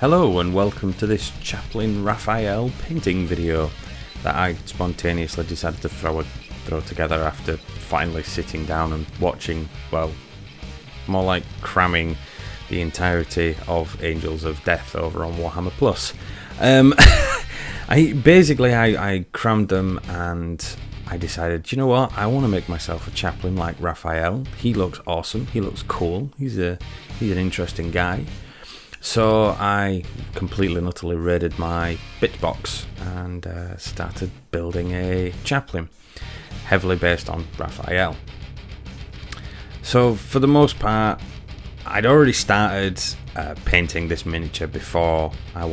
Hello and welcome to this Chaplain Raphael painting video that I spontaneously decided to throw together after finally sitting down and watching, well, more like cramming the entirety of Angels of Death over on Warhammer Plus. I crammed them and I decided, you know what, I want to make myself a chaplain like Raphael. He looks awesome, he looks cool, he's an interesting guy. So I completely and utterly raided my bit box and started building a chaplain, heavily based on Raphael. So for the most part, I'd already started painting this miniature before I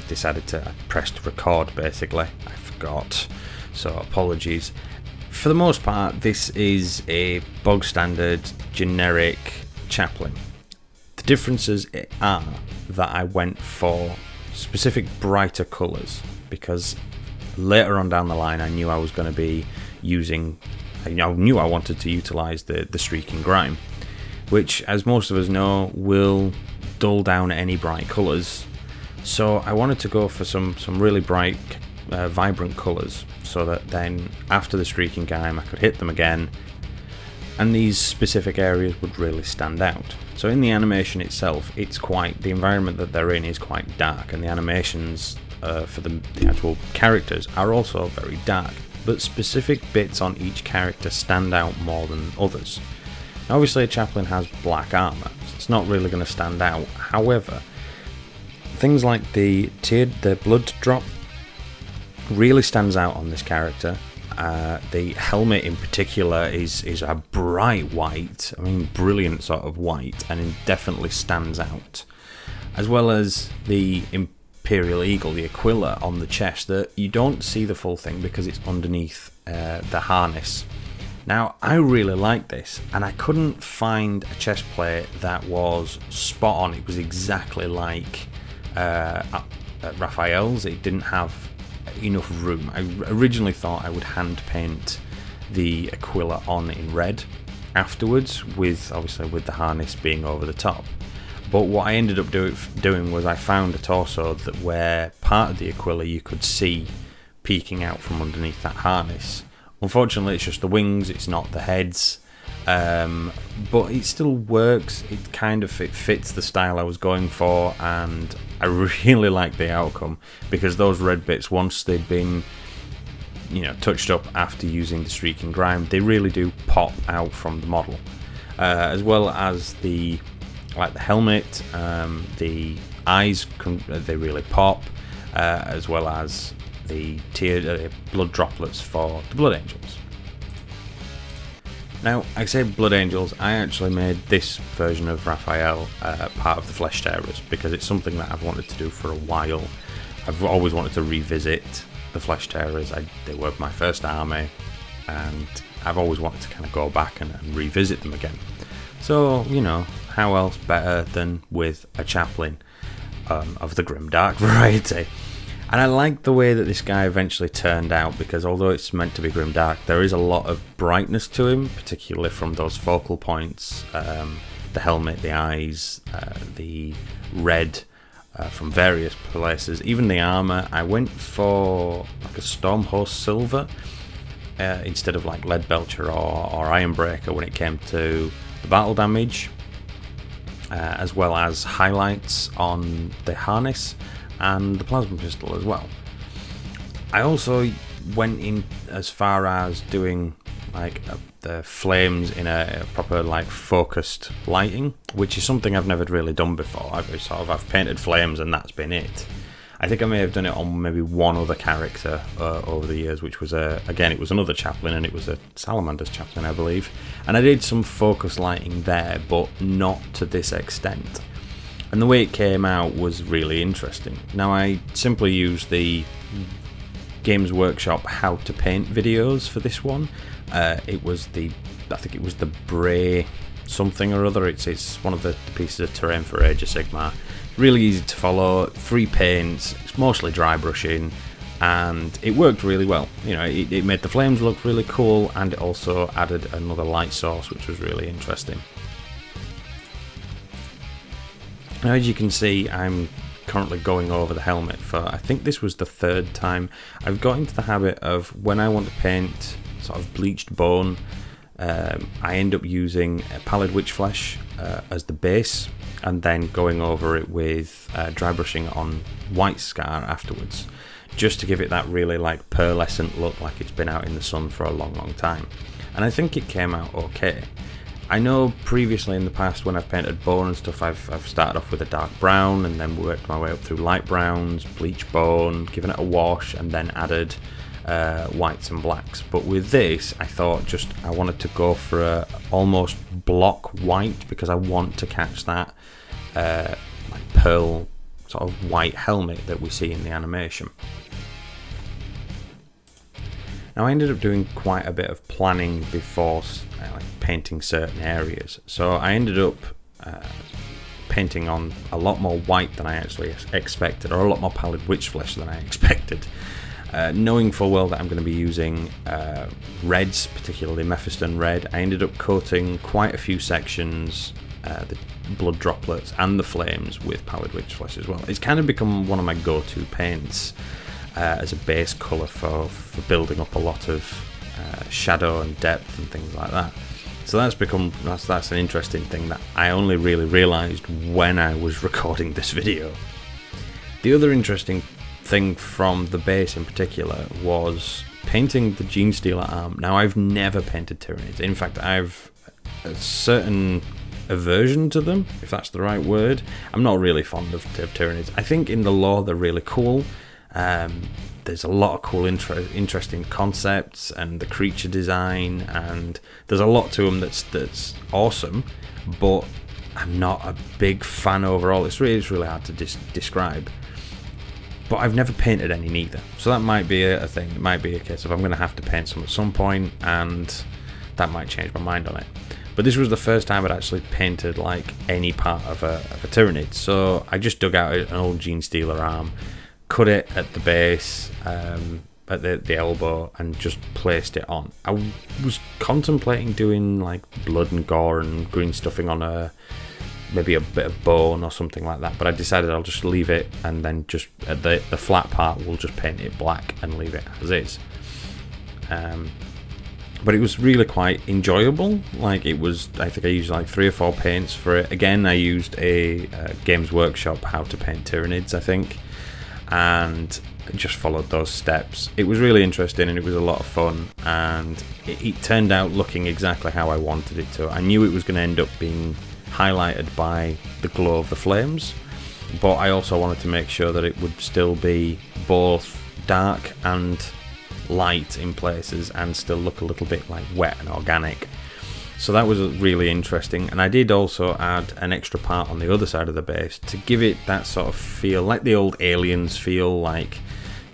decided to press record basically. I forgot, so apologies. For the most part, this is a bog standard generic chaplain. The differences are that I went for specific brighter colours because later on down the line I knew I was going to be I knew I wanted to utilise the streak and grime, which, as most of us know, will dull down any bright colours. So I wanted to go for some really bright, vibrant colours, so that then after the streak and grime I could hit them again, and these specific areas would really stand out. So in the animation itself, the environment that they're in is quite dark, and the animations for the actual characters are also very dark, but specific bits on each character stand out more than others. Now, obviously a chaplain has black armour, so it's not really going to stand out. However, things like the blood drop really stands out on this character. The helmet in particular is a bright white, brilliant sort of white, and it definitely stands out. As well as the Imperial Eagle, the Aquila on the chest, that you don't see the full thing because it's underneath the harness. Now, I really like this, and I couldn't find a chest plate that was spot on. It was exactly like Raphael's. It didn't have enough room. I originally thought I would hand paint the Aquila on in red afterwards, with the harness being over the top. But what I ended up doing was I found a torso where part of the Aquila you could see peeking out from underneath that harness. Unfortunately, it's just the wings, it's not the heads, but it still works. It fits the style I was going for, and I really like the outcome, because those red bits, once they'd been touched up after using the streak and grime, they really do pop out from the model, as well as the helmet, the eyes, they really pop, as well as the blood droplets for the Blood Angels. Now, I say Blood Angels, I actually made this version of Raphael part of the Flesh Tearers because it's something that I've wanted to do for a while. I've always wanted to revisit the Flesh Tearers. They were my first army, and I've always wanted to kind of go back and revisit them again. So, how else better than with a chaplain of the grimdark variety. And I like the way that this guy eventually turned out, because although it's meant to be grimdark, there is a lot of brightness to him, particularly from those focal points, the helmet, the eyes, the red from various places, even the armour. I went for like a Stormhost Silver instead of like Lead Belcher or Ironbreaker when it came to the battle damage, as well as highlights on the harness and the plasma pistol as well. I also went in as far as doing the flames in a proper focused lighting, which is something I've never really done before. I've painted flames and that's been it. I think I may have done it on maybe one other character over the years, which was it was another chaplain, and it was a Salamander's chaplain, I believe, and I did some focus lighting there, but not to this extent. And the way it came out was really interesting. Now, I simply used the Games Workshop how to paint videos for this one. I think it was the Bray something or other. It's one of the pieces of terrain for Age of Sigmar. Really easy to follow, free paints, it's mostly dry brushing, and it worked really well. It made the flames look really cool, and it also added another light source, which was really interesting. Now, as you can see, I'm currently going over the helmet for, I think this was the third time. I've got into the habit of, when I want to paint sort of bleached bone, I end up using pallid witch flesh as the base, and then going over it with dry brushing on white scar afterwards, just to give it that really like pearlescent look, like it's been out in the sun for a long time. And I think it came out okay. I know previously in the past when I've painted bone and stuff, I've started off with a dark brown and then worked my way up through light browns, bleached bone, given it a wash, and then added whites and blacks. But with this, I thought I wanted to go for a almost block white, because I want to catch that like pearl sort of white helmet that we see in the animation. Now, I ended up doing quite a bit of planning before like painting certain areas, so I ended up painting on a lot more white than I actually expected, or a lot more pallid witch flesh than I expected, knowing full well that I'm going to be using reds, particularly Mephiston red. I ended up coating quite a few sections, the blood droplets and the flames, with pallid witch flesh as well. It's kind of become one of my go-to paints as a base colour for building up a lot of shadow and depth and things like that. So that's an interesting thing that I only really realised when I was recording this video. The other interesting thing from the base in particular was painting the Genestealer arm. Now, I've never painted Tyranids. In fact, I've a certain aversion to them, if that's the right word. I'm not really fond of Tyranids. I think in the lore they're really cool. There's a lot of cool interesting concepts, and the creature design, and there's a lot to them that's awesome, but I'm not a big fan overall. It's really hard to describe. But I've never painted any neither, so that might be a thing. It might be a case of I'm going to have to paint some at some point, and that might change my mind on it. But this was the first time I'd actually painted like any part of a Tyranid, so I just dug out an old Genestealer arm, cut it at the base, at the elbow, and just placed it on. I was contemplating doing like blood and gore and green stuffing on maybe a bit of bone or something like that, but I decided I'll just leave it, and then just at the flat part we'll just paint it black and leave it as is. But it was really quite enjoyable. Like, it was, I think I used like 3 or 4 paints for it. Again, I used a Games Workshop How to Paint Tyranids, I think, and just followed those steps. It was really interesting, and it was a lot of fun, and it turned out looking exactly how I wanted it to. I knew it was going to end up being highlighted by the glow of the flames, but I also wanted to make sure that it would still be both dark and light in places, and still look a little bit like wet and organic. So that was really interesting, and I did also add an extra part on the other side of the base to give it that sort of feel, like the old Aliens feel, like,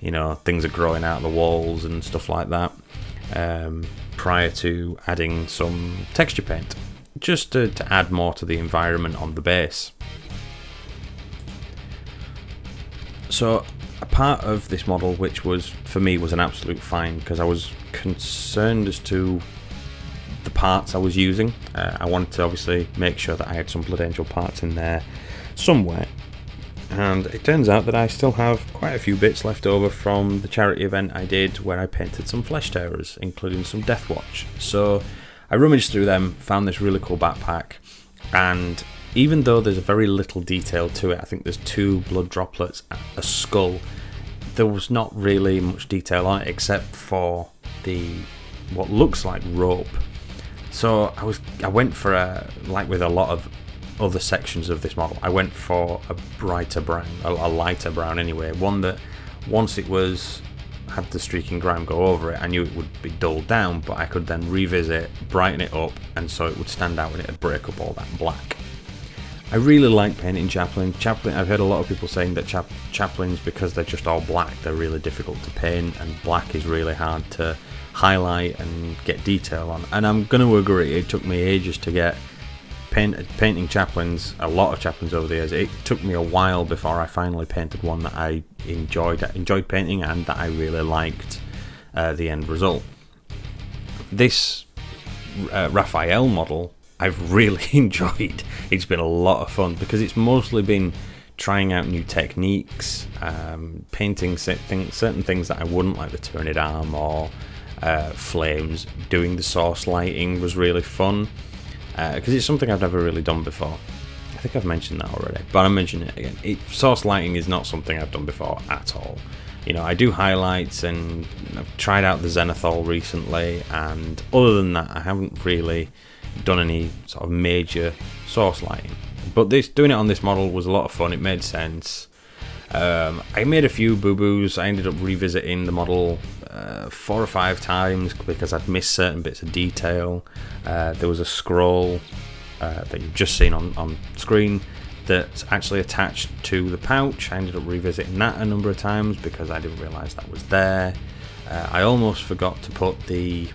you know, things are growing out of the walls and stuff like that, prior to adding some texture paint, just to add more to the environment on the base. So a part of this model, which was, for me, was an absolute find, because I was concerned as to the parts I was using. I wanted to obviously make sure that I had some Blood Angel parts in there somewhere, and it turns out that I still have quite a few bits left over from the charity event I did, where I painted some Flesh Tearers, including some Deathwatch. So I rummaged through them, found this really cool backpack, and even though there's very little detail to it, I think there's 2 blood droplets, a skull, there was not really much detail on it except for what looks like rope. So I went for like with a lot of other sections of this model, I went for a brighter brown, a lighter brown anyway, one that once it had the streaking grime go over it, I knew it would be dulled down, but I could then revisit, brighten it up, and so it would stand out and it would break up all that black. I really like painting Chaplain. I've heard a lot of people saying that Chaplains, because they're just all black, they're really difficult to paint, and black is really hard to highlight and get detail on. And I'm going to agree, it took me ages to get painting Chaplains, a lot of Chaplains over the years. It took me a while before I finally painted one that I enjoyed painting, and that I really liked the end result. This Raphael model I've really enjoyed. It's been a lot of fun, because it's mostly been trying out new techniques, painting certain things that I wouldn't, like the Tyrannid arm or flames. Doing the source lighting was really fun, because it's something I've never really done before. I think I've mentioned that already, but I'm mentioning it again. Source lighting is not something I've done before at all. You know, I do highlights, and I've tried out the Zenithal recently, and other than that, I haven't really done any sort of major source lighting. But doing it on this model was a lot of fun. It made sense. I made a few boo-boos. I ended up revisiting the model 4 or 5 times because I'd missed certain bits of detail. There was a scroll that you've just seen on screen that's actually attached to the pouch. I ended up revisiting that a number of times because I didn't realise that was there. I almost forgot to put the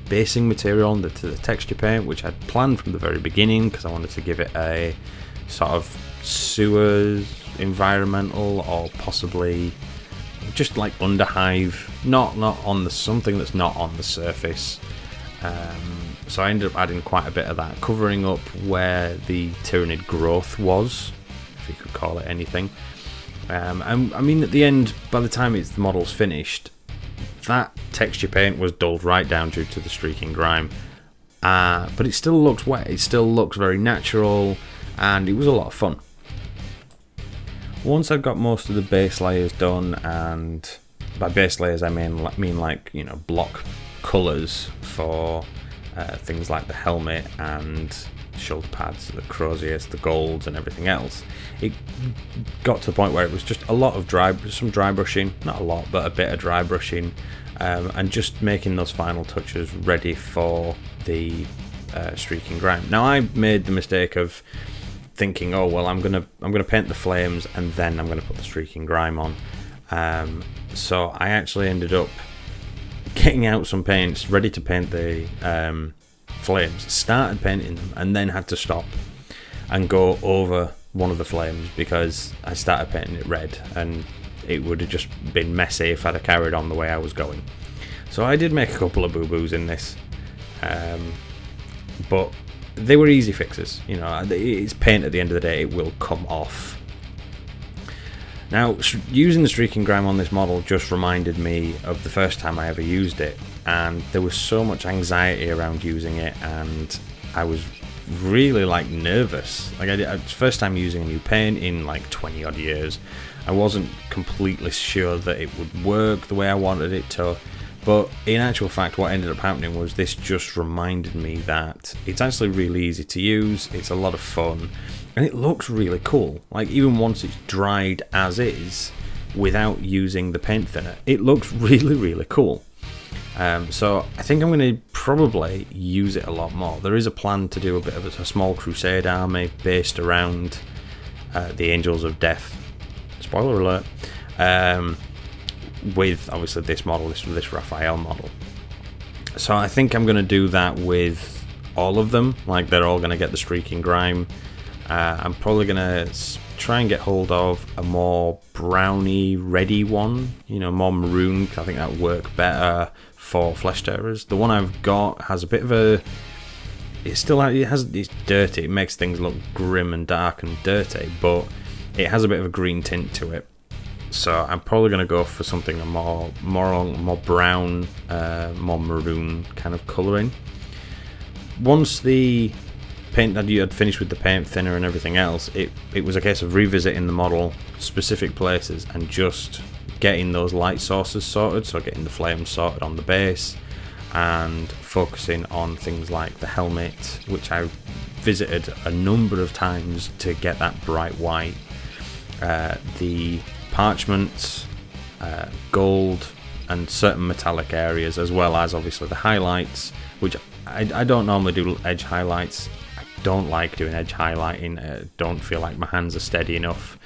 basing material on the texture paint, which I'd planned from the very beginning because I wanted to give it a sort of sewers environmental, or possibly just like underhive, not on the something that's not on the surface. So I ended up adding quite a bit of that, covering up where the Tyrannid growth was, if you could call it anything. And I mean, at the end, by the time the model's finished, that texture paint was dulled right down due to the streaking grime. But it still looks wet, it still looks very natural, and it was a lot of fun. Once I've got most of the base layers done, and by base layers I mean like, you know, block colours for things like the helmet and shoulder pads, the croziers, the golds and everything else, it got to the point where it was just a lot of some dry brushing, not a lot, but a bit of dry brushing, and just making those final touches ready for the streaking grime. Now, I made the mistake of thinking, oh well, I'm gonna paint the flames and then I'm gonna put the streaking grime on. So I actually ended up getting out some paints ready to paint the flames, started painting them, and then had to stop and go over one of the flames because I started painting it red, and it would have just been messy if I'd have carried on the way I was going. So I did make a couple of boo-boos in this, but they were easy fixes. You know, it's paint at the end of the day, it will come off. Now, using the streaking grime on this model just reminded me of the first time I ever used it, and there was so much anxiety around using it, and I was really like nervous. Like, first time using a new paint in like 20 odd years. I wasn't completely sure that it would work the way I wanted it to, but in actual fact what ended up happening was this just reminded me that it's actually really easy to use, it's a lot of fun, and it looks really cool. Like, even once it's dried as is without using the paint thinner, it looks really, really cool. So I think I'm going to probably use it a lot more. There is a plan to do a bit of a small crusade army based around the Angels of Death, spoiler alert, with obviously this model, this Raphael model. So I think I'm going to do that with all of them. Like, they're all going to get the streaking grime. I'm probably going to try and get hold of a more browny ready one, you know, more maroon, because I think that would work better for Flesh Tearers. The one I've got has a bit of a, it's dirty, it makes things look grim and dark and dirty, but it has a bit of a green tint to it. So I'm probably going to go for something more brown, more maroon kind of colouring. Once the paint had finished with the paint thinner and everything else, it was a case of revisiting the model, specific places, and just getting those light sources sorted, so getting the flames sorted on the base, and focusing on things like the helmet, which I visited a number of times to get that bright white, the parchments, gold, and certain metallic areas, as well as obviously the highlights, which I don't normally do edge highlights. I don't like doing edge highlighting. I don't feel like my hands are steady enough.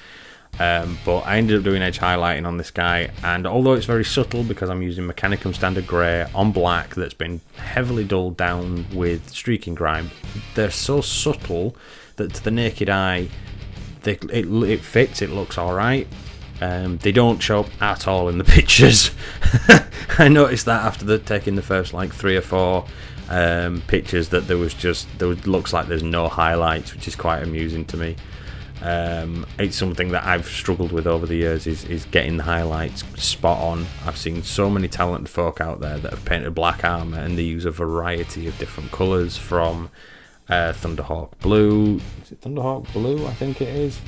But I ended up doing edge highlighting on this guy, and although it's very subtle because I'm using Mechanicum Standard Grey on black that's been heavily dulled down with streaking grime, they're so subtle that to the naked eye it fits, it looks alright. They don't show up at all in the pictures. I noticed that after taking the first like 3 or 4 pictures, that there looks like there's no highlights, which is quite amusing to me. It's something that I've struggled with over the years, is getting the highlights spot on. I've seen so many talented folk out there that have painted black armor, and they use a variety of different colors, from Thunderhawk blue, is it Thunderhawk blue, I think it is,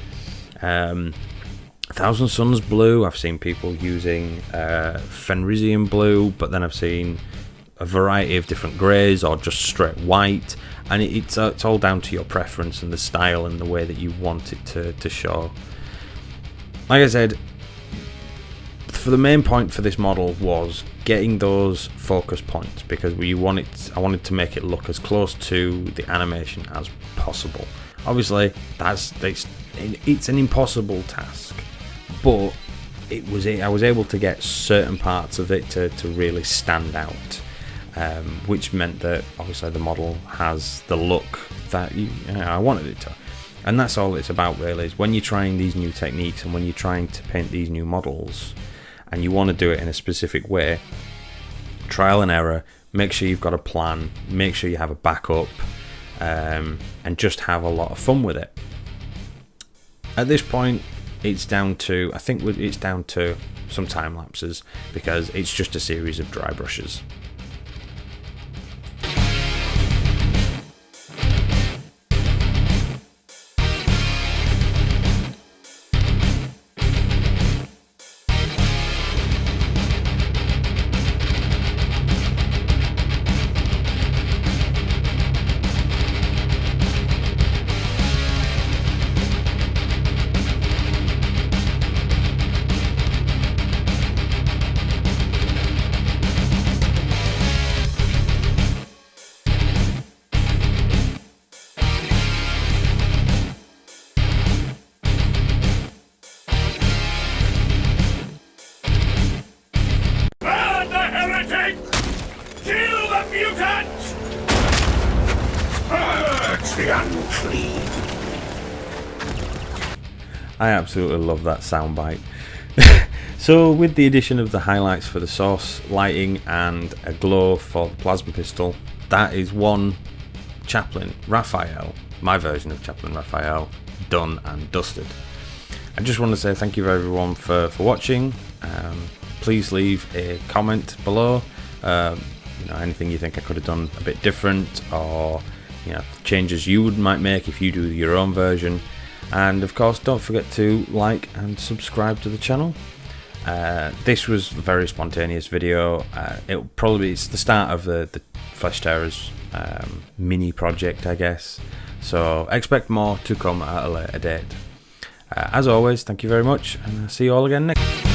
Thousand Suns blue. I've seen people using Fenrisian blue, but then I've seen a variety of different greys or just straight white, and it's all down to your preference and the style and the way that you want it to show. Like I said, for the main point for this model was getting those focus points, because I wanted to make it look as close to the animation as possible. Obviously it's an impossible task, but I was able to get certain parts of it to really stand out, which meant that obviously the model has the look that I wanted it to. And that's all it's about, really, is when you're trying these new techniques and when you're trying to paint these new models and you want to do it in a specific way, trial and error, make sure you've got a plan, make sure you have a backup, and just have a lot of fun with it. At this point, it's down to some time lapses, because it's just a series of dry brushes. Kill the mutants! Purge the unclean! I absolutely love that soundbite. So with the addition of the highlights for the source, lighting and a glow for the plasma pistol, that is one Chaplain Raphael, my version of Chaplain Raphael, done and dusted. I just want to say thank you everyone for watching. Please leave a comment below, anything you think I could have done a bit different, or changes you might make if you do your own version. And of course, don't forget to like and subscribe to the channel. This was a very spontaneous video. It's the start of the Flesh Terrors mini project, I guess, so expect more to come at a later date. As always, thank you very much, and I'll see you all again next.